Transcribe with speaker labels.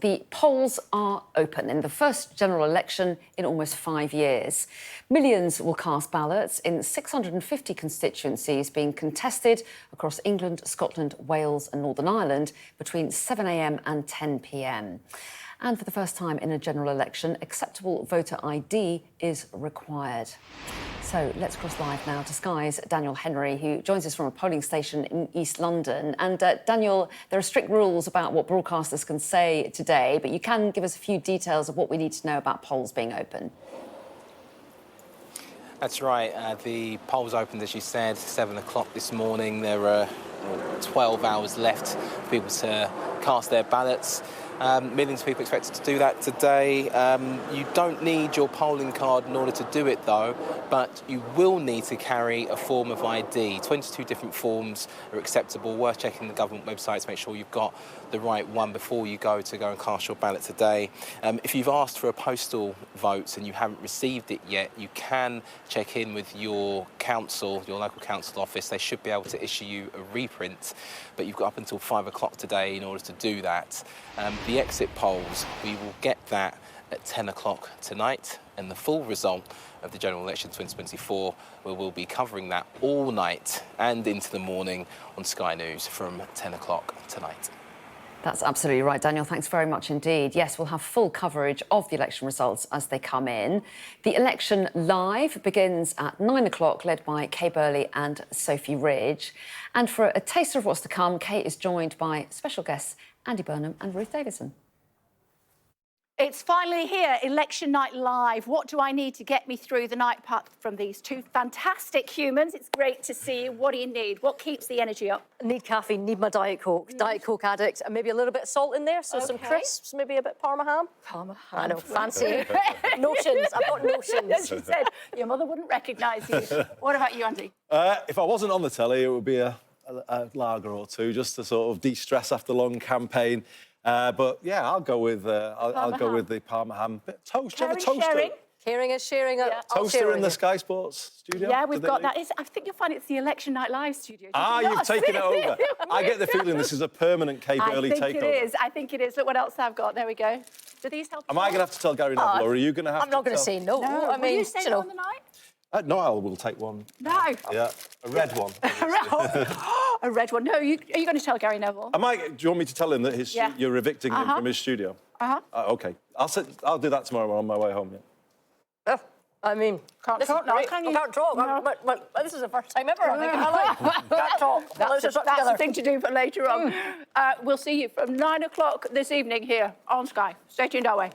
Speaker 1: The polls are open in the first general election in almost 5 years. Millions will cast ballots in 650 constituencies being contested across England, Scotland, Wales and Northern Ireland between 7 a.m. and 10 p.m. And for the first time in a general election, acceptable voter ID is required. So let's cross live now to Sky's Daniel Henry, who joins us from a polling station in East London. And Daniel, there are strict rules about what broadcasters can say today, but you can give us a few details of what we need to know about polls being open.
Speaker 2: That's right. The polls opened, as you said, 7 o'clock this morning. There are 12 hours left for people to cast their ballots. Millions of people expected to do that today. You don't need your polling card in order to do it, though, but you will need to carry a form of ID. 22 different forms are acceptable. Worth checking the government website to make sure you've got the right one before you go and cast your ballot today. If you've asked for a postal vote and you haven't received it yet, you can check in with your council, your local council office. They should be able to issue you a reprint, but you've got up until 5 o'clock today in order to do that. The exit polls, we will get that at 10 o'clock tonight, and the full result of the general election 2024, we will be covering that all night and into the morning on Sky News from 10 o'clock tonight.
Speaker 1: That's absolutely right, Daniel. Thanks very much indeed. Yes, we'll have full coverage of the election results as they come in. The election live begins at 9 o'clock, led by Kay Burley and Sophie Ridge. And for a taster of what's to come, Kay is joined by special guests Andy Burnham and Ruth Davidson.
Speaker 3: It's finally here, Election Night Live. What do I need to get me through the night apart from these two fantastic humans? It's great to see you. What do you need? What keeps the energy up?
Speaker 4: Need caffeine, need my Diet Coke. Diet Coke addict, and maybe a little bit of salt in there, so some crisps, maybe a bit of Parma ham.
Speaker 3: Parma ham.
Speaker 4: I know, fancy. Notions, I've got notions.
Speaker 3: As you said, your mother wouldn't recognise you. What about you, Andy?
Speaker 5: If I wasn't on the telly, it would be a lager or two, just to sort of de-stress after a long campaign. But yeah, I'll go with the Parma ham. Bit of toast. Do you have a toaster?
Speaker 3: Sharing.
Speaker 4: Caring is sharing.
Speaker 3: Yeah.
Speaker 5: Toaster in the Sky Sports studio.
Speaker 3: Yeah, we've got that. I think you'll find it's the Election Night Live studio.
Speaker 5: You've taken it over. I get the feeling this is a permanent Kay Burley takeover.
Speaker 3: I think it is. I think it is. Look what else I've got. There we go. Do these help?
Speaker 5: Am I going to have to tell Gary Neville, or are you going to have to?
Speaker 4: I'm not going to say no.
Speaker 3: No.
Speaker 4: I mean,
Speaker 3: will you stay on the night?
Speaker 5: No, I will take one.
Speaker 3: No.
Speaker 5: Yeah, a red one.
Speaker 3: A red one. No, are you going to tell Gary Neville?
Speaker 5: Do you want me to tell him that you're evicting him from his studio? OK. I'll do that tomorrow on my way home. Yeah.
Speaker 4: I mean,
Speaker 3: can't talk now, can you?
Speaker 4: I can't talk. No. This is the first time ever I think in my life. Can't talk.
Speaker 3: That's the thing to do for later on. We'll see you from 9 o'clock this evening here on Sky. Stay tuned our way.